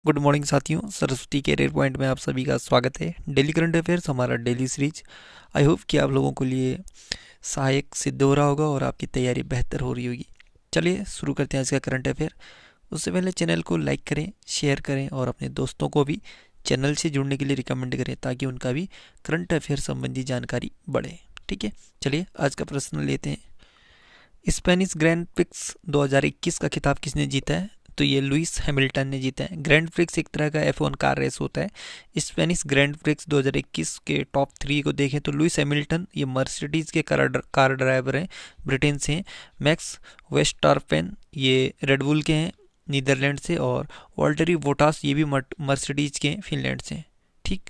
Good morning साथियों, Saraswati career point में आप सभी का स्वागत है। डेली करंट अफेयर्स हमारा डेली सीरीज। आई होप कि आप लोगों के लिए सहायक सिद्ध हो रहा होगा और आपकी तैयारी बेहतर हो रही होगी। चलिए शुरू करते हैं आज का करंट अफेयर। उससे पहले चैनल को लाइक करें, शेयर करें और अपने दोस्तों को भी चैनल से जुड़ने के लिए रिकमेंड करें ताकि उनका भी करंट अफेयर संबंधी जानकारी बढ़े। ठीक है, चलिए आज का प्रश्न लेते हैं। स्पेनिश ग्रैंड प्रिक्स 2021 का खिताब किसने जीता है? तो ये लुइस हैमिल्टन ने जीता है। ग्रैंड प्रिक्स एक तरह का F1 कार रेस होता है। स्पेनिश ग्रैंड प्रिक्स 2021 के टॉप 3 को देखें तो लुइस हैमिल्टन ये मर्सिडीज के कार ड्राइवर हैं, ब्रिटेन से हैं। मैक्स वेस्टारपेन ये रेडबुल के हैं, नीदरलैंड से। और वॉल्टरी बोटास ये भी मर्सिडीज के हैं, फिनलैंड से। ठीक,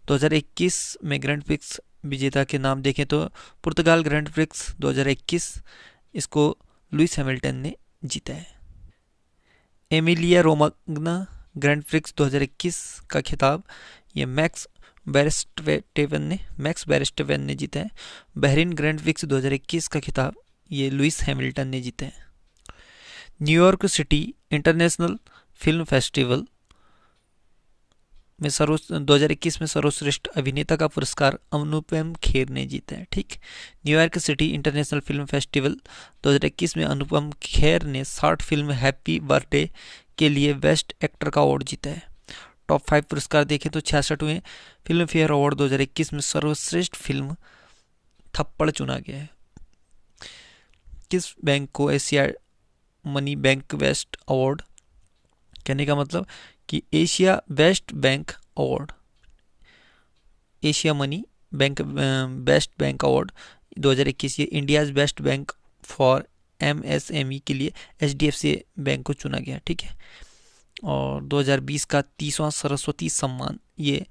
2021 में ग्रैंड प्रिक्स विजेता के नाम देखें तो पुर्तगाल ग्रैंड प्रिक्स 2021 इसको लुइस हैमिल्टन ने जीता है। एमिलिया रोमाग्ना ग्रैंड प्रिक्स 2021 का खिताब ये मैक्स बेरेस्टेवन ने जीता है। बहरीन ग्रैंड प्रिक्स 2021 का खिताब ये लुइस हैमिल्टन ने जीता है। New York city international film festival में 2021 में सर्वश्रेष्ठ अभिनेता का पुरस्कार अनुपम खेर ने जीता है। ठीक, New York city international film festival 2021 में अनुपम खेर ने 60 फिल्म हैप्पी बर्थडे के लिए बेस्ट एक्टर का अवार्ड जीता है। टॉप 5 पुरस्कार देखें तो 66वें फिल्म फेयर अवार्ड 2021 में सर्वश्रेष्ठ फिल्म थप्पड़ चुना गया है। किस बैंक को Asia money bank best award, कहने का मतलब कि Asia best bank award, Asia money bank best bank award 2021 ये India's best bank for MSME के लिए HDFC बैंक को चुना गया। ठीक है, और 2020 का 30वां सरस्वती सम्मान ये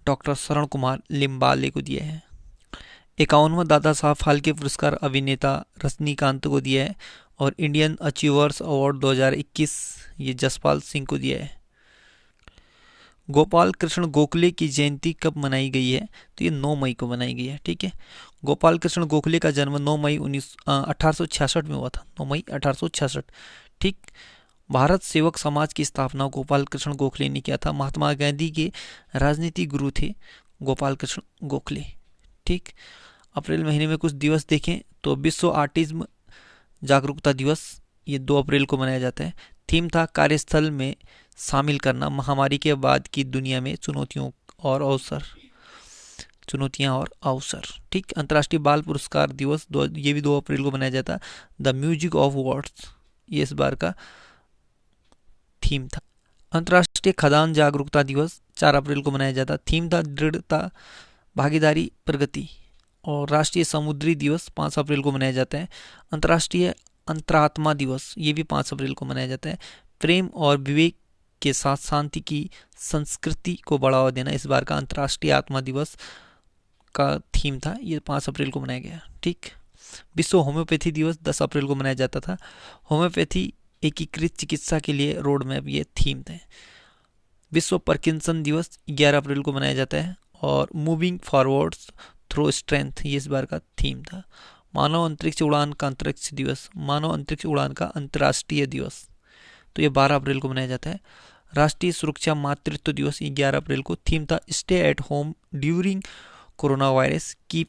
डॉक्टर शरण कुमार लिम्बाले को दिया है। 51वां दादा साहब फाल्के पुरस्कार अभिनेता रजनीकांत को दिया है। और इंडियन अचीवर्स अवार्ड 2021 ये जसपाल सिंह को दिया है। गोपाल कृष्ण गोखले की जयंती कब मनाई गई है? तो ये 9 मई को मनाई गई है। ठीक है, गोपाल कृष्ण गोखले का जन्म 9 मई 1866 में हुआ था। 9 मई 1866। ठीक, भारत सेवक समाज की स्थापना गोपाल कृष्ण गोखले ने किया था। महात्मा गांधी के राजनीतिक गुरु थे गोपाल कृष्ण गोखले। ठीक, अप्रैल महीने में कुछ दिवस देखें तो विश्व ऑटिज्म जागरूकता दिवस ये 2 अप्रैल को मनाया जाता है। थीम था कार्यस्थल में शामिल करना महामारी के बाद की दुनिया में चुनौतियां और अवसर। ठीक, अंतर्राष्ट्रीय बाल पुरस्कार दिवस ये भी 2 अप्रैल को मनाया जाता है। द म्यूजिक ऑफ वर्ड्स ये इस बार का थीम था। अंतर्राष्ट्रीय खदान जागरूकता दिवस 4 अप्रैल को मनाया जाता। थीम था दृढ़ता, भागीदारी, प्रगति। और राष्ट्रीय समुद्री दिवस 5 अप्रैल को मनाया जाता है। अंतर्राष्ट्रीय अंतरात्मा दिवस ये भी 5 अप्रैल को मनाया जाता है। प्रेम और विवेक के साथ शांति की संस्कृति को बढ़ावा देना इस बार का अंतर्राष्ट्रीय आत्मा दिवस का थीम था। ये 5 अप्रैल को मनाया गया। ठीक, विश्व होम्योपैथी दिवस 10 अप्रैल को मनाया जाता था। होम्योपैथी एकीकृत चिकित्सा के लिए रोड मैप ये थीम थे। विश्व पार्किंसन दिवस 11 अप्रैल को मनाया जाता है। और मूविंग फॉरवर्ड्स थ्रू स्ट्रेंथ ये इस बार का थीम था। मानव अंतरिक्ष उड़ान का अंतरिक्ष दिवस, मानव अंतरिक्ष उड़ान का अंतर्राष्ट्रीय दिवस तो ये 12 अप्रैल को मनाया जाता है। राष्ट्रीय सुरक्षा मातृत्व दिवस ये 11 अप्रैल को। थीम था stay at home during corona virus, keep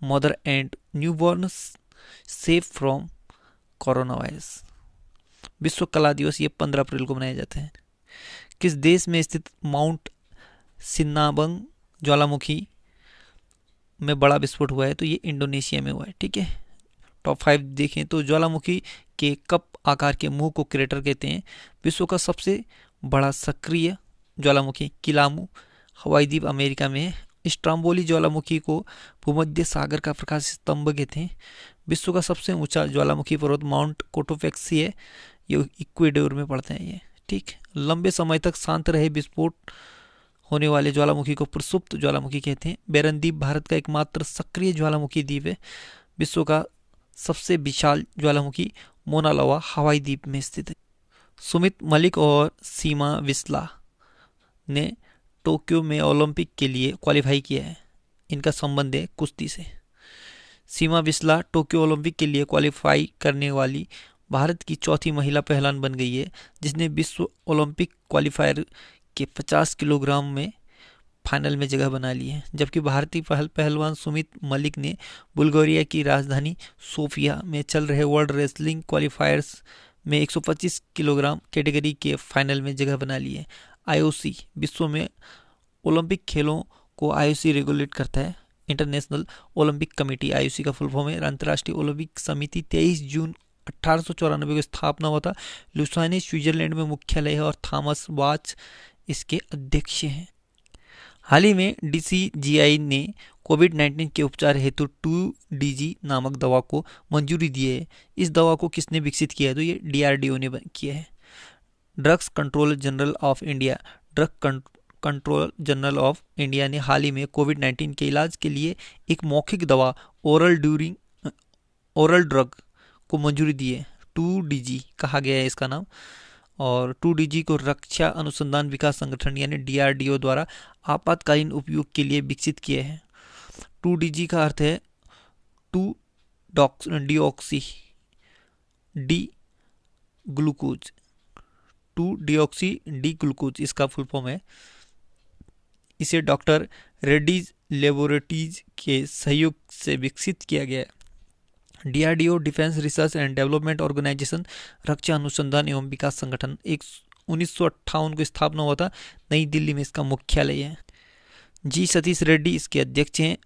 mother and newborn safe from corona virus. विश्व कला दिवस ये 15 अप्रैल को मनाया जाता है। किस देश में स्थित माउंट सिन्नाबंग ज्वालामुखी में बड़ा विस्फोट हुआ है? तो ये इंडोनेशिया में हुआ है। ठीक है, टॉप 5 देखें तो ज्वालामुखी के कप आकार के मुंह को क्रेटर कहते हैं। विश्व का सबसे बड़ा सक्रिय ज्वालामुखी किलामू हवाई द्वीप अमेरिका में है। स्ट्राम्बोली ज्वालामुखी को भूमध्य सागर का प्रकाश स्तंभ कहते हैं। विश्व का सबसे ऊंचा ज्वालामुखी पर्वत माउंट कोटोपेक्सी है, ये इक्वेडोर में पड़ता है ये। ठीक, लंबे समय तक शांत रहे विस्फोट होने वाले ज्वालामुखी को प्रसुप्त ज्वालामुखी कहते हैं। बैरन द्वीप भारत का एकमात्र सक्रिय ज्वालामुखी द्वीप है। विश्व का सबसे विशाल ज्वालामुखी मोना लोआ हवाई द्वीप में स्थित है। सुमित मलिक और सीमा बिस्ला ने टोक्यो में ओलंपिक के लिए क्वालिफाई किया है। इनका संबंध है कुश्ती से। सीमा बिस्ला टोक्यो ओलंपिक के लिए क्वालिफाई करने वाली भारत की चौथी महिला पहलवान बन गई है जिसने विश्व ओलंपिक क्वालिफायर के 50 किलोग्राम में फाइनल में जगह बना ली है। जबकि भारतीय पहलवान सुमित मलिक ने बुल्गारिया की राजधानी सोफिया में चल रहे वर्ल्ड रेसलिंग क्वालिफायर्स में 125 किलोग्राम कैटेगरी के फाइनल में जगह बना ली है। आईओसी विश्व में ओलंपिक खेलों को आईओसी रेगुलेट करता है। इंटरनेशनल ओलंपिक कमेटी आईओसी का फुल फॉर्म है। अंतर्राष्ट्रीय ओलंपिक समिति 23 जून 1894 की स्थापना हुआ था। लुसाने स्विट्जरलैंड में मुख्यालय है और थॉमस बाच इसके अध्यक्ष हैं। हाल ही में डीसीजीआई ने कोविड-19 के उपचार हेतु 2DG नामक दवा को मंजूरी दी है। इस दवा को किसने विकसित किया है? तो ये डीआरडीओ ने किया है। Drugs controller general of India drug controller general of India ने हाल ही में कोविड-19 के इलाज के लिए एक मौखिक दवा ओरल ड्रग को मंजूरी दी है। 2DG कहा गया है इसका नाम। और 2DG को रक्षा अनुसंधान विकास संगठन यानी डीआरडीओ द्वारा आपातकालीन उपयोग के लिए विकसित किया है। 2DG का अर्थ है 2-डिऑक्सी डी ग्लूकोज 2-डिऑक्सी डी ग्लूकोज इसका फुल फॉर्म है। इसे डॉक्टर रेड्डीज लेबोरेटरीज के सहयोग से विकसित किया गया है। DRDO defence research and development organisation रक्षा अनुसंधान एवं विकास संगठन 1958 को स्थापना हुआ था। नई दिल्ली में इसका मुख्यालय है। जी सतीश रेड्डी इसके अध्यक्ष हैं।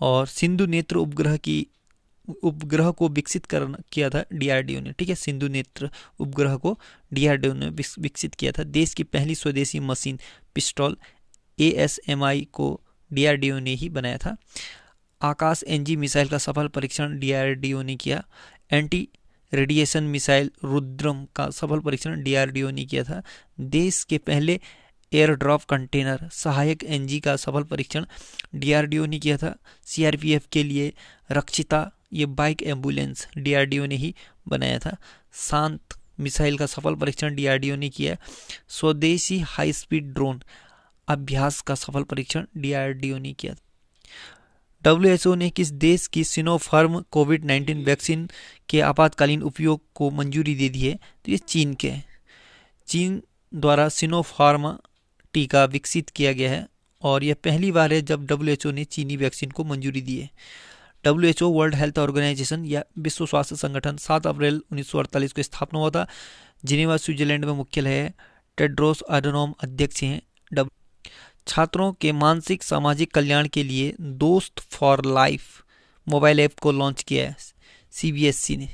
और सिंधु नेत्र उपग्रह को विकसित किया था डीआरडीओ ने। ठीक है, सिंधु नेत्र उपग्रह को डीआरडीओ ने विकसित किया था। देश की पहली स्वदेशी मशीन पिस्टल ASMI को डीआरडीओ ने ही बनाया था। आकाश एनजी मिसाइल का सफल परीक्षण डीआरडीओ ने किया। एंटी रेडिएशन मिसाइल रुद्रम का सफल परीक्षण डीआरडीओ ने किया था। देश के पहले एयर ड्रॉप कंटेनर सहायक एनजी का सफल परीक्षण डीआरडीओ ने किया था। सीआरपीएफ के लिए रक्षिता ये बाइक एम्बुलेंस डीआरडीओ ने ही बनाया था। शांत मिसाइल का सफल परीक्षण डीआरडीओ ने किया। स्वदेशी हाई स्पीड ड्रोन अभ्यास का सफल परीक्षण डीआरडीओ ने किया। WHO ने किस देश की सिनोफार्म कोविड-19 वैक्सीन के आपातकालीन उपयोग को मंजूरी दे दी है? तो ये चीन के। चीन द्वारा सिनोफार्मा टीका विकसित किया गया है और यह पहली बार है जब WHO ने चीनी वैक्सीन को मंजूरी दी है। WHO वर्ल्ड हेल्थ ऑर्गेनाइजेशन या विश्व स्वास्थ्य संगठन 7 अप्रैल 1948 को स्थापना हुआ था। जिनेवा स्विट्जरलैंड में मुख्यालय है। टेड्रोस अधनोम अध्यक्ष हैं। छात्रों के मानसिक सामाजिक कल्याण के लिए दोस्त फॉर लाइफ मोबाइल ऐप को लॉन्च किया है सीबीएसई ने।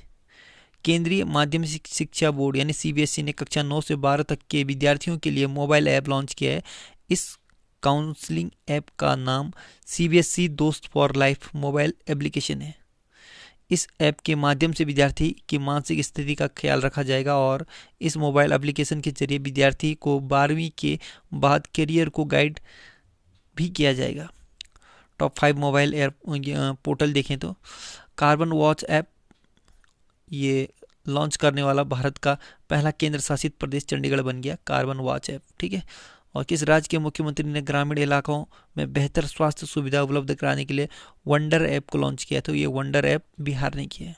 केंद्रीय माध्यमिक शिक्षा बोर्ड यानी सीबीएसई ने कक्षा 9 से 12 तक के विद्यार्थियों के लिए मोबाइल ऐप लॉन्च किया है। इस काउंसलिंग ऐप का नाम सीबीएसई दोस्त फॉर लाइफ मोबाइल एप्लीकेशन है। इस ऐप के माध्यम से विद्यार्थी की मानसिक स्थिति का ख्याल रखा जाएगा और इस मोबाइल एप्लीकेशन के जरिए विद्यार्थी को 12वीं के बाद करियर को गाइड भी किया जाएगा। टॉप 5 मोबाइल ऐप पोर्टल देखें तो कार्बन वॉच ऐप ये लॉन्च करने वाला भारत का पहला केंद्र शासित प्रदेश चंडीगढ़ बन गया। कार्बन वॉच ऐप, ठीक है। और किस राज्य के मुख्यमंत्री ने ग्रामीण इलाकों में बेहतर स्वास्थ्य सुविधा उपलब्ध कराने के लिए वंडर ऐप को लॉन्च किया? तो ये वंडर ऐप बिहार ने किया है।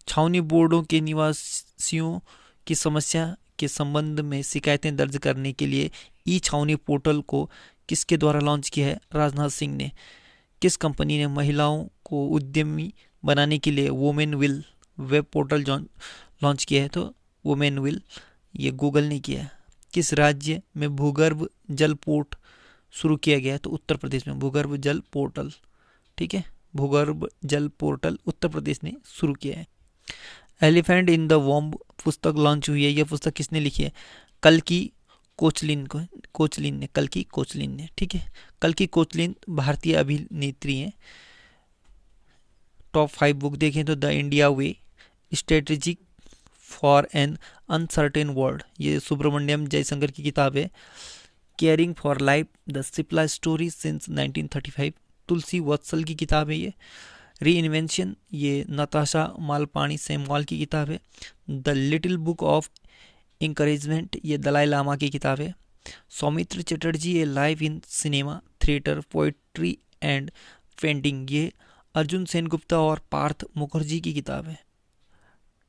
छावनी बोर्डों के निवासियों की समस्या के संबंध में शिकायतें दर्ज करने के लिए ई छावनी पोर्टल को किसके द्वारा लॉन्च किया है? राजनाथ सिंह ने। किस कंपनी ने महिलाओं को उद्यमी बनाने के लिए women will web portal launch किया है? तो वुमेन विल ये गूगल ने किया है। किस राज्य में भूगर्भ जल पोर्ट शुरू किया गया है? तो उत्तर प्रदेश में भूगर्भ जल पोर्टल, ठीक है। भूगर्भ जल पोर्टल उत्तर प्रदेश ने शुरू किया है। एलिफेंट इन द वॉम्ब पुस्तक लॉन्च हुई है। यह पुस्तक किसने लिखी है? कल्कि कोचलिन ने, ठीक है। कल्कि कोचलिन भारतीय अभिनेत्री हैं। टॉप 5 बुक देखें तो the India way, strategic for an uncertain world ये सुब्रमण्यम जयशंकर की किताब है। Caring for life the Cipla story since 1935 तुलसी वत्सल की किताब है ये। री इन्वेंशन ये नताशा मालपानी सेमवाल की किताब है। The little book of encouragement ये दलाई लामा की किताब है। Soumitra Chatterjee a life in cinema theatre poetry and painting ये अर्जुन सेनगुप्ता और पार्थ मुखर्जी की किताब है।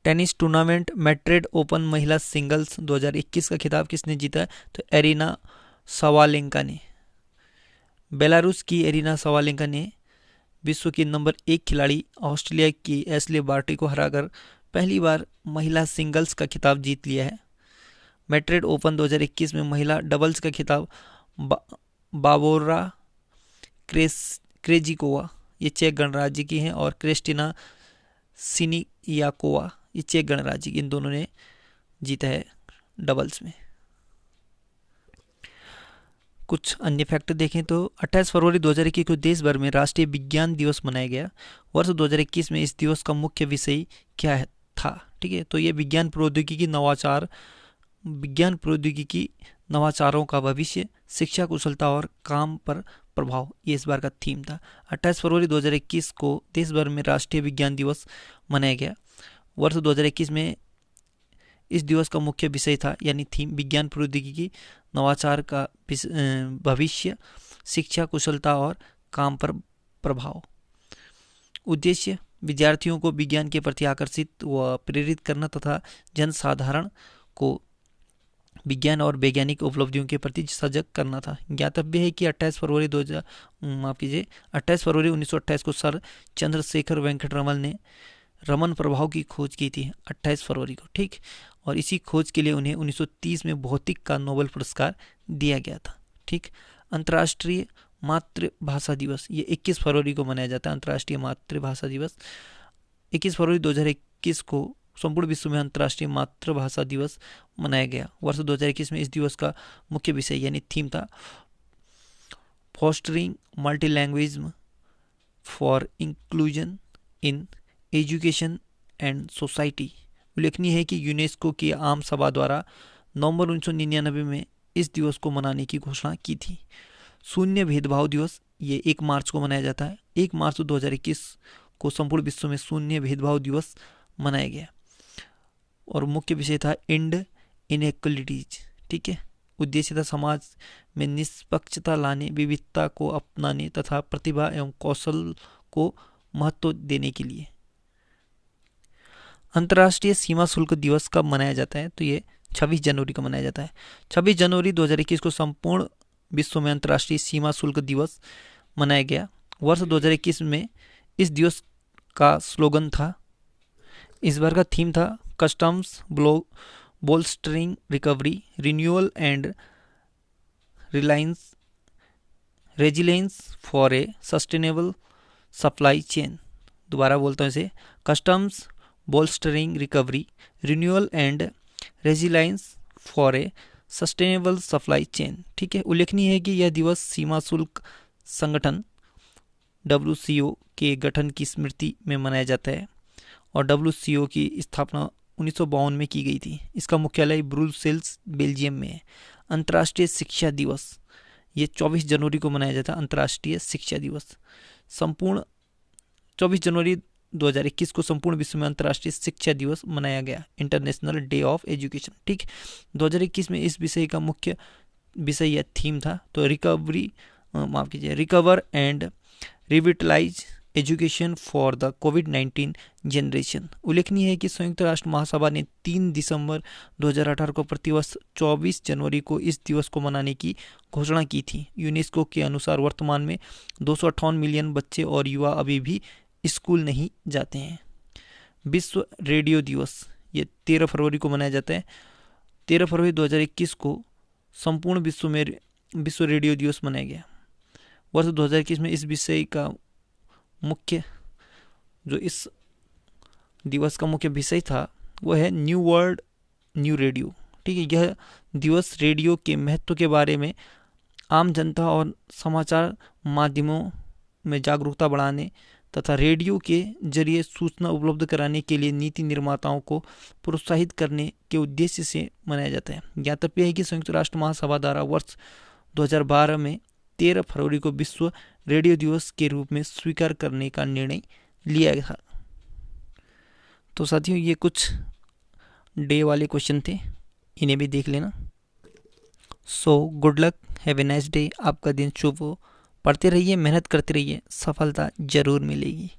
टेनिस टूर्नामेंट मैड्रिड ओपन महिला सिंगल्स 2021 का खिताब किसने जीता है? तो एरिना सवालेंका ने। बेलारूस की एरिना सवालेंका ने विश्व की नंबर 1 खिलाड़ी ऑस्ट्रेलिया की एशले बार्टी को हराकर पहली बार महिला सिंगल्स का खिताब जीत लिया है। मैड्रिड ओपन 2021 में महिला डबल्स का खिताब बाबोरा क्रेजिकोवा, ये चेक गणराज्य की हैं, और क्रिस्टिना सिनियाकोवा, ये चेक गणराज्य की, इन दोनों ने जीता है डबल्स में। कुछ अन्य फैक्टर देखें तो 28 फरवरी 2021 को देश भर में राष्ट्रीय विज्ञान दिवस मनाया गया। वर्ष 2021 में इस दिवस का मुख्य विषय क्या था? ठीक है, तो ये विज्ञान प्रौद्योगिकी नवाचारों का भविष्य, शिक्षा कुशलता और काम पर प्रभाव, ये इस बार का थीम था। 28 फरवरी 2021 को देश भर में राष्ट्रीय विज्ञान दिवस मनाया गया। वर्ष 2021 में इस दिवस का मुख्य विषय था, यानी थीम, विज्ञान प्रौद्योगिकी नवाचार का भविष्य, शिक्षा कुशलता और काम पर प्रभाव। उद्देश्य विद्यार्थियों को विज्ञान के प्रति आकर्षित व प्रेरित करना तथा जनसाधारण को विज्ञान और वैज्ञानिक उपलब्धियों के प्रति सजग करना था। ज्ञातव्य है कि 28 फरवरी 1928 को सर चंद्रशेखर वेंकट रमन ने रमन प्रभाव की खोज की थी 28 फरवरी को, ठीक। और इसी खोज के लिए उन्हें 1930 में भौतिक का नोबेल पुरस्कार दिया गया था, ठीक। अंतर्राष्ट्रीय मातृभाषा दिवस, ये 21 फरवरी को मनाया जाता है। अंतर्राष्ट्रीय मातृभाषा दिवस 21 फरवरी 2021 को संपूर्ण विश्व में अंतर्राष्ट्रीय मातृभाषा दिवस मनाया गया। वर्ष 2021 में इस दिवस का मुख्य विषय यानी थीम था fostering multilingualism for inclusion in education and society. उल्लेखनीय है कि यूनेस्को की आम सभा द्वारा नवंबर 1999 में इस दिवस को मनाने की घोषणा की थी। शून्य भेदभाव दिवस, ये 1 मार्च को मनाया जाता है। 1 मार्च 2021 को संपूर्ण विश्व में शून्य भेदभाव दिवस मनाया गया और मुख्य विषय था एंड इनइक्वालिटीज, ठीक है। उद्देश्य था समाज में निष्पक्षता लाने, विविधता को अपनाने तथा प्रतिभा एवं कौशल को महत्व देने के लिए। अंतर्राष्ट्रीय सीमा शुल्क दिवस कब मनाया जाता है? तो ये 26 जनवरी को मनाया जाता है। 26 जनवरी 2021 को संपूर्ण विश्व में अंतर्राष्ट्रीय सीमा शुल्क दिवस मनाया गया। वर्ष 2021 में इस दिवस का स्लोगन था, इस बार का थीम था customs bolstering recovery, renewal and resilience for a sustainable supply chain. दोबारा बोलता हूँ इसे, customs bolstering recovery, renewal and resilience for a sustainable supply chain, ठीक है। उल्लेखनीय है कि यह दिवस सीमा शुल्क संगठन WCO के गठन की स्मृति में मनाया जाता है और WCO की स्थापना 1952 में की गई थी। इसका मुख्यालय ब्रुसेल्स बेल्जियम में है। अंतर्राष्ट्रीय शिक्षा दिवस, ये 24 जनवरी को मनाया जाता है। अंतर्राष्ट्रीय शिक्षा दिवस संपूर्ण 24 जनवरी 2021 को संपूर्ण विश्व में अंतर्राष्ट्रीय शिक्षा दिवस मनाया गया, इंटरनेशनल डे ऑफ एजुकेशन, ठीक। 2021 में इस विषय का मुख्य विषय या थीम था तो recover and revitalise education for the कोविड-19 जनरेशन। उल्लेखनीय है कि संयुक्त राष्ट्र महासभा ने 3 दिसंबर 2018 को प्रतिवर्ष 24 जनवरी को इस दिवस को मनाने की घोषणा की थी। यूनेस्को के अनुसार वर्तमान में 258 मिलियन बच्चे और युवा अभी भी स्कूल नहीं जाते हैं। विश्व रेडियो दिवस, ये 13 फरवरी को मनाया जाता है। 13 फरवरी 2021 को संपूर्ण विश्व में विश्व रेडियो दिवस मनाया गया। वर्ष 2021 में इस विषय का मुख्य जो इस दिवस का मुख्य विषय था वो है न्यू वर्ल्ड न्यू रेडियो, ठीक है। यह दिवस रेडियो के महत्व के बारे में आम जनता और समाचार माध्यमों में जागरूकता बढ़ाने तथा रेडियो के जरिए सूचना उपलब्ध कराने के लिए नीति निर्माताओं को प्रोत्साहित करने के उद्देश्य से मनाया जाता है। ज्ञातव्य है कि संयुक्त राष्ट्र महासभा द्वारा वर्ष 2012 में 13 फरवरी को विश्व रेडियो दिवस के रूप में स्वीकार करने का निर्णय लिया गया था। तो साथियों, ये कुछ डे वाले क्वेश्चन थे, इन्हें भी देख लेना। So good luck, have a nice day. आपका दिन शुभ हो। पढ़ते रहिए, मेहनत करते रहिए, सफलता जरूर मिलेगी।